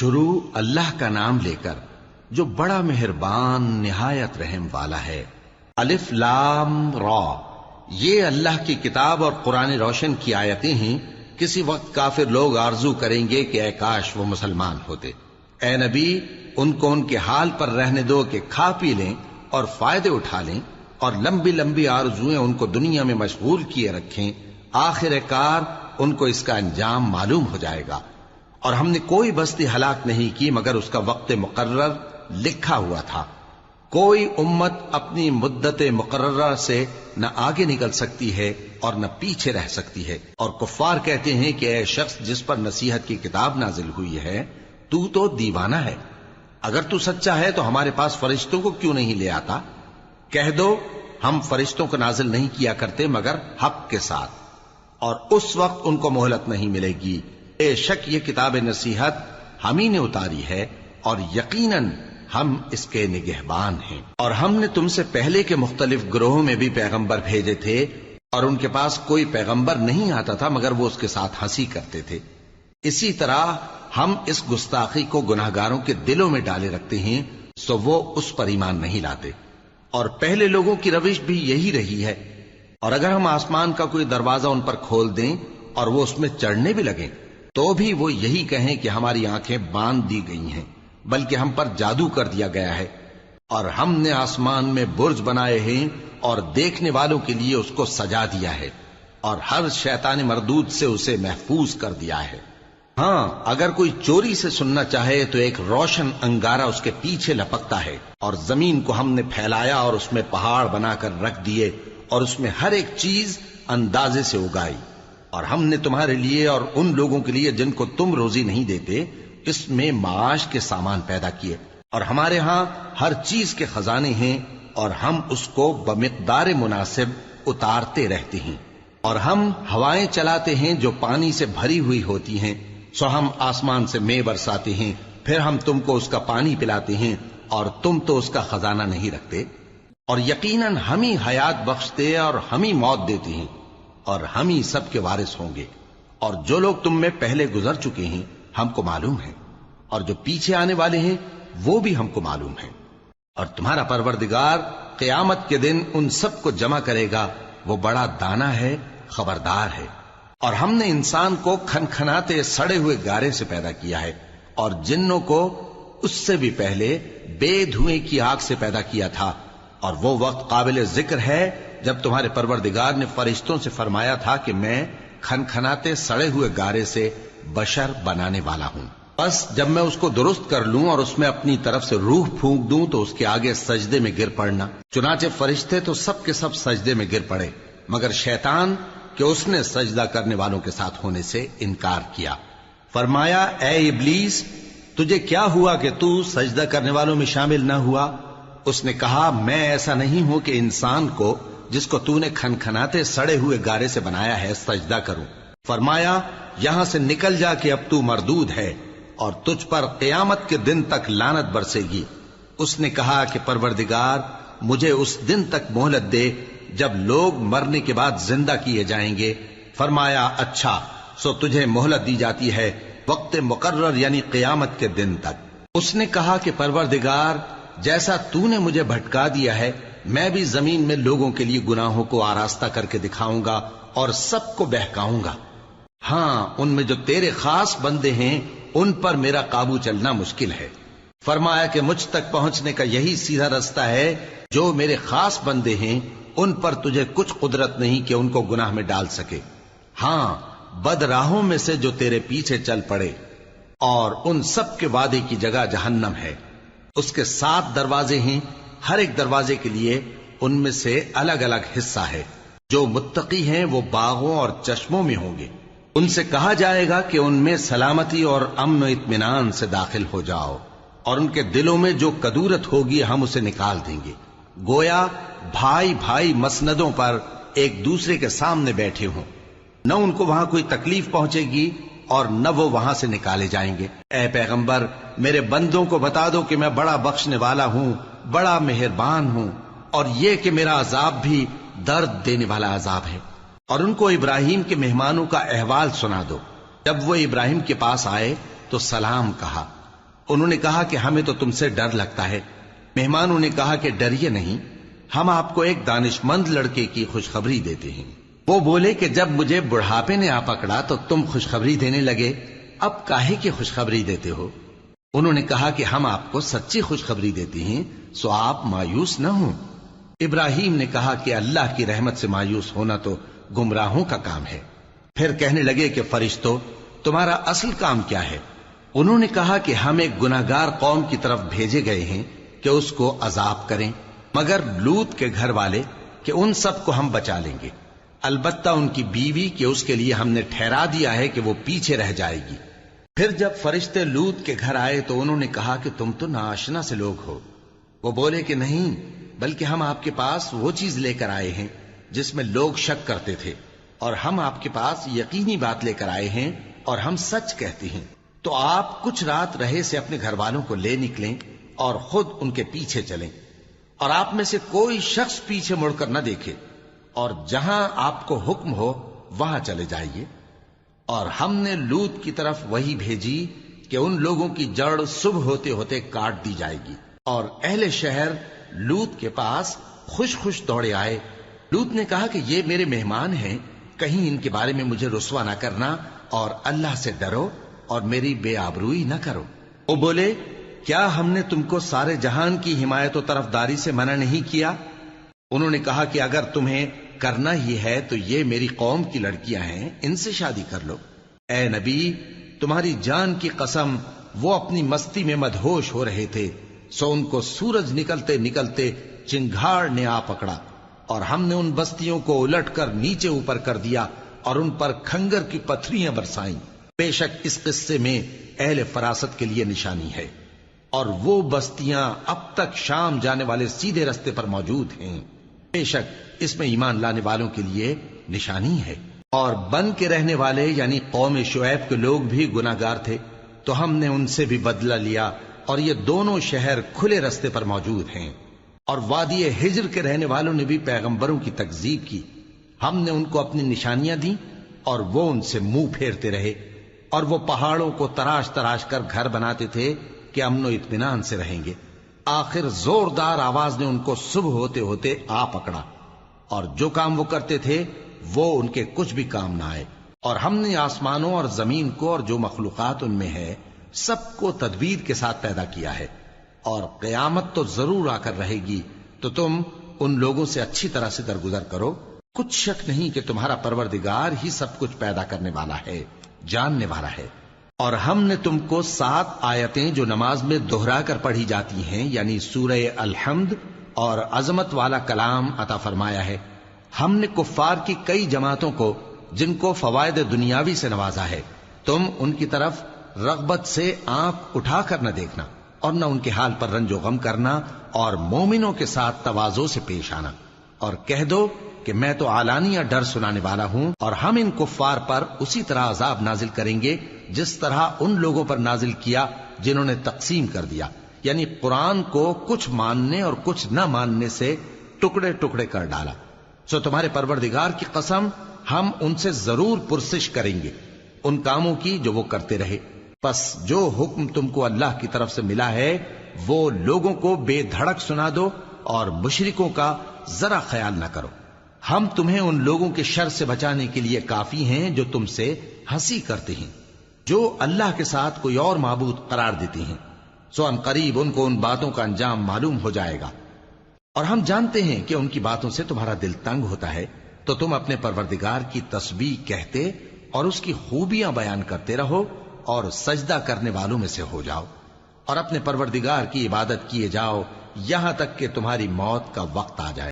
شروع اللہ کا نام لے کر جو بڑا مہربان نہایت رحم والا ہے۔ الف لام را، یہ اللہ کی کتاب اور قرآن روشن کی آیتیں ہیں۔ کسی وقت کافر لوگ آرزو کریں گے کہ اے کاش وہ مسلمان ہوتے۔ اے نبی، ان کو ان کے حال پر رہنے دو کہ کھا پی لیں اور فائدے اٹھا لیں، اور لمبی لمبی آرزویں ان کو دنیا میں مشغول کیے رکھیں۔ آخر کار ان کو اس کا انجام معلوم ہو جائے گا۔ اور ہم نے کوئی بستی ہلاک نہیں کی مگر اس کا وقت مقرر لکھا ہوا تھا۔ کوئی امت اپنی مدت مقررہ سے نہ آگے نکل سکتی ہے اور نہ پیچھے رہ سکتی ہے۔ اور کفار کہتے ہیں کہ اے شخص جس پر نصیحت کی کتاب نازل ہوئی ہے، تو دیوانہ ہے۔ اگر تو سچا ہے تو ہمارے پاس فرشتوں کو کیوں نہیں لے آتا؟ کہہ دو ہم فرشتوں کو نازل نہیں کیا کرتے مگر حق کے ساتھ، اور اس وقت ان کو مہلت نہیں ملے گی۔ بے شک یہ کتاب نصیحت ہم ہی نے اتاری ہے، اور یقیناً ہم اس کے نگہبان ہیں۔ اور ہم نے تم سے پہلے کے مختلف گروہوں میں بھی پیغمبر بھیجے تھے، اور ان کے پاس کوئی پیغمبر نہیں آتا تھا مگر وہ اس کے ساتھ ہنسی کرتے تھے۔ اسی طرح ہم اس گستاخی کو گناہگاروں کے دلوں میں ڈالے رکھتے ہیں، سو وہ اس پر ایمان نہیں لاتے۔ اور پہلے لوگوں کی روش بھی یہی رہی ہے۔ اور اگر ہم آسمان کا کوئی دروازہ ان پر کھول دیں اور وہ اس میں چڑھنے بھی لگیں تو بھی وہ یہی کہیں کہ ہماری آنکھیں باندھ دی گئی ہیں، بلکہ ہم پر جادو کر دیا گیا ہے۔ اور ہم نے آسمان میں برج بنائے ہیں اور دیکھنے والوں کے لیے اس کو سجا دیا ہے، اور ہر شیطان مردود سے اسے محفوظ کر دیا ہے۔ ہاں، اگر کوئی چوری سے سننا چاہے تو ایک روشن انگارہ اس کے پیچھے لپکتا ہے۔ اور زمین کو ہم نے پھیلایا اور اس میں پہاڑ بنا کر رکھ دیے، اور اس میں ہر ایک چیز اندازے سے اگائی۔ اور ہم نے تمہارے لیے اور ان لوگوں کے لیے جن کو تم روزی نہیں دیتے اس میں معاش کے سامان پیدا کیے، اور ہمارے ہاں ہر چیز کے خزانے ہیں، اور ہم اس کو بمقدار مناسب اتارتے رہتے ہیں۔ اور ہم ہوائیں چلاتے ہیں جو پانی سے بھری ہوئی ہوتی ہیں، سو ہم آسمان سے مے برساتے ہیں، پھر ہم تم کو اس کا پانی پلاتے ہیں، اور تم تو اس کا خزانہ نہیں رکھتے۔ اور یقیناً ہم ہی حیات بخشتے اور ہم ہی موت دیتے ہیں، اور ہم ہی سب کے وارث ہوں گے۔ اور جو لوگ تم میں پہلے گزر چکے ہیں ہم کو معلوم ہے، اور جو پیچھے آنے والے ہیں وہ بھی ہم کو معلوم ہے۔ اور تمہارا پروردگار قیامت کے دن ان سب کو جمع کرے گا، وہ بڑا دانا ہے، خبردار ہے۔ اور ہم نے انسان کو کھنکھناتے سڑے ہوئے گارے سے پیدا کیا ہے، اور جنوں کو اس سے بھی پہلے بے دھوئیں کی آگ سے پیدا کیا تھا۔ اور وہ وقت قابل ذکر ہے جب تمہارے پروردگار نے فرشتوں سے فرمایا تھا کہ میں کھنکھناتے سڑے ہوئے گارے سے بشر بنانے والا ہوں، بس جب میں اس کو درست کر لوں اور اس میں اپنی طرف سے روح پھونک دوں تو اس کے آگے سجدے میں گر پڑنا۔ چنانچہ فرشتے تو سب کے سب سجدے میں گر پڑے مگر شیطان کہ اس نے سجدہ کرنے والوں کے ساتھ ہونے سے انکار کیا۔ فرمایا اے ابلیس، تجھے کیا ہوا کہ تو سجدہ کرنے والوں میں شامل نہ ہوا؟ اس نے کہا میں ایسا نہیں ہوں کہ انسان کو جس کو تو نے کھنکھناتے سڑے ہوئے گارے سے بنایا ہے سجدہ کروں۔ فرمایا یہاں سے نکل جا کہ اب تو مردود ہے اور تجھ پر قیامت کے دن تک لعنت برسے گی۔ اس نے کہا کہ پروردگار مجھے اس دن تک مہلت دے جب لوگ مرنے کے بعد زندہ کیے جائیں گے۔ فرمایا اچھا، سو تجھے مہلت دی جاتی ہے وقت مقرر یعنی قیامت کے دن تک۔ اس نے کہا کہ پروردگار جیسا تو نے مجھے بھٹکا دیا ہے میں بھی زمین میں لوگوں کے لیے گناہوں کو آراستہ کر کے دکھاؤں گا اور سب کو بہکاؤں گا۔ ہاں، ان میں جو تیرے خاص بندے ہیں ان پر میرا قابو چلنا مشکل ہے۔ فرمایا کہ مجھ تک پہنچنے کا یہی سیدھا رستہ ہے، جو میرے خاص بندے ہیں ان پر تجھے کچھ قدرت نہیں کہ ان کو گناہ میں ڈال سکے۔ ہاں، بد راہوں میں سے جو تیرے پیچھے چل پڑے، اور ان سب کے وعدے کی جگہ جہنم ہے۔ اس کے 7 دروازے ہیں، ہر ایک دروازے کے لیے ان میں سے الگ الگ حصہ ہے۔ جو متقی ہیں وہ باغوں اور چشموں میں ہوں گے۔ ان سے کہا جائے گا کہ ان میں سلامتی اور امن و اطمینان سے داخل ہو جاؤ، اور ان کے دلوں میں جو کدورت ہوگی ہم اسے نکال دیں گے، گویا بھائی بھائی مسندوں پر ایک دوسرے کے سامنے بیٹھے ہوں۔ نہ ان کو وہاں کوئی تکلیف پہنچے گی اور نہ وہ وہاں سے نکالے جائیں گے۔ اے پیغمبر میرے بندوں کو بتا دو کہ میں بڑا بخشنے والا ہوں، بڑا مہربان ہوں، اور یہ کہ میرا عذاب بھی درد دینے والا عذاب ہے۔ اور ان کو ابراہیم کے مہمانوں کا احوال سنا دو۔ جب وہ ابراہیم کے پاس آئے تو سلام کہا، انہوں نے کہا کہ ہمیں تو تم سے ڈر لگتا ہے۔ مہمانوں نے کہا کہ ڈریے نہیں، ہم آپ کو ایک دانشمند لڑکے کی خوشخبری دیتے ہیں۔ وہ بولے کہ جب مجھے بڑھاپے نے آ پکڑا تو تم خوشخبری دینے لگے، اب کاہے کی خوشخبری دیتے ہو؟ انہوں نے کہا کہ ہم آپ کو سچی خوشخبری دیتے ہیں، سو آپ مایوس نہ ہوں۔ ابراہیم نے کہا کہ اللہ کی رحمت سے مایوس ہونا تو گمراہوں کا کام ہے۔ پھر کہنے لگے کہ فرشتوں، تمہارا اصل کام کیا ہے؟ انہوں نے کہا کہ ہم ایک گناہگار قوم کی طرف بھیجے گئے ہیں کہ اس کو عذاب کریں، مگر لوط کے گھر والے کہ ان سب کو ہم بچا لیں گے، البتہ ان کی بیوی کہ اس کے لیے ہم نے ٹھہرا دیا ہے کہ وہ پیچھے رہ جائے گی۔ پھر جب فرشتے لوط کے گھر آئے تو انہوں نے کہا کہ تم تو ناآشنا سے لوگ ہو۔ وہ بولے کہ نہیں، بلکہ ہم آپ کے پاس وہ چیز لے کر آئے ہیں جس میں لوگ شک کرتے تھے، اور ہم آپ کے پاس یقینی بات لے کر آئے ہیں اور ہم سچ کہتے ہیں۔ تو آپ کچھ رات رہے سے اپنے گھر والوں کو لے نکلیں اور خود ان کے پیچھے چلیں، اور آپ میں سے کوئی شخص پیچھے مڑ کر نہ دیکھے، اور جہاں آپ کو حکم ہو وہاں چلے جائیے۔ اور ہم نے لوط کی طرف وہی بھیجی کہ ان لوگوں کی جڑ صبح ہوتے ہوتے کاٹ دی جائے گی، اور اہل شہر لوط کے پاس خوش خوش دوڑے آئے۔ لوط نے کہا کہ یہ میرے مہمان ہیں، کہیں ان کے بارے میں مجھے رسوا نہ کرنا، اور اللہ سے ڈرو اور میری بے آبروئی نہ کرو۔ وہ بولے، کیا ہم نے تم کو سارے جہان کی حمایت و طرفداری سے منع نہیں کیا؟ انہوں نے کہا کہ اگر تمہیں کرنا ہی ہے تو یہ میری قوم کی لڑکیاں ہیں، ان سے شادی کر لو۔ اے نبی، تمہاری جان کی قسم، وہ اپنی مستی میں مدہوش ہو رہے تھے، سو ان کو سورج نکلتے نکلتے چنگھاڑ نے آ پکڑا، اور ہم نے ان بستیوں کو الٹ کر نیچے اوپر کر دیا اور ان پر کھنگر کی پتھریاں برسائیں۔ بے شک اس قصے میں اہل فراست کے لیے نشانی ہے، اور وہ بستیاں اب تک شام جانے والے سیدھے رستے پر موجود ہیں۔ بے شک اس میں ایمان لانے والوں کے لیے نشانی ہے۔ اور بن کے رہنے والے یعنی قوم شعیب کے لوگ بھی گناہگار تھے، تو ہم نے ان سے بھی بدلہ لیا، اور یہ دونوں شہر کھلے رستے پر موجود ہیں۔ اور وادی ہجر کے رہنے والوں نے بھی پیغمبروں کی تکذیب کی، ہم نے ان کو اپنی نشانیاں دی اور وہ ان سے منہ پھیرتے رہے، اور وہ پہاڑوں کو تراش تراش کر گھر بناتے تھے کہ امن و اطمینان سے رہیں گے۔ آخر زوردار آواز نے ان کو صبح ہوتے ہوتے آ پکڑا، اور جو کام وہ کرتے تھے وہ ان کے کچھ بھی کام نہ آئے۔ اور ہم نے آسمانوں اور زمین کو اور جو مخلوقات ان میں ہے سب کو تدبیر کے ساتھ پیدا کیا ہے، اور قیامت تو ضرور آ کر رہے گی، تو تم ان لوگوں سے اچھی طرح سے درگزر کرو۔ کچھ شک نہیں کہ تمہارا پروردگار ہی سب کچھ پیدا کرنے والا ہے، جاننے والا ہے۔ اور ہم نے تم کو 7 آیتیں جو نماز میں دہرا کر پڑھی جاتی ہیں، یعنی سورہ الحمد اور عظمت والا کلام عطا فرمایا ہے۔ ہم نے کفار کی کئی جماعتوں کو جن کو فوائد دنیاوی سے نوازا ہے، تم ان کی طرف رغبت سے آنکھ اٹھا کر نہ دیکھنا، اور نہ ان کے حال پر رنج و غم کرنا، اور مومنوں کے ساتھ تواضع سے پیش آنا، اور کہہ دو کہ میں تو اعلانیہ ڈر سنانے والا ہوں، اور ہم ان کفار پر اسی طرح عذاب نازل کریں گے جس طرح ان لوگوں پر نازل کیا جنہوں نے تقسیم کر دیا، یعنی قرآن کو کچھ ماننے اور کچھ نہ ماننے سے ٹکڑے ٹکڑے کر ڈالا۔ سو تمہارے پروردگار کی قسم، ہم ان سے ضرور پرسش کریں گے ان کاموں کی جو وہ کرتے رہے۔ پس جو حکم تم کو اللہ کی طرف سے ملا ہے وہ لوگوں کو بے دھڑک سنا دو، اور مشرکوں کا ذرا خیال نہ کرو۔ ہم تمہیں ان لوگوں کے شر سے بچانے کے لیے کافی ہیں جو تم سے ہنسی کرتے ہیں، جو اللہ کے ساتھ کوئی اور معبود قرار دیتے ہیں، سو ان قریب ان کو ان باتوں کا انجام معلوم ہو جائے گا۔ اور ہم جانتے ہیں کہ ان کی باتوں سے تمہارا دل تنگ ہوتا ہے، تو تم اپنے پروردگار کی تسبیح کہتے اور اس کی خوبیاں بیان کرتے رہو، اور سجدہ کرنے والوں میں سے ہو جاؤ، اور اپنے پروردگار کی عبادت کیے جاؤ یہاں تک کہ تمہاری موت کا وقت آ جائے۔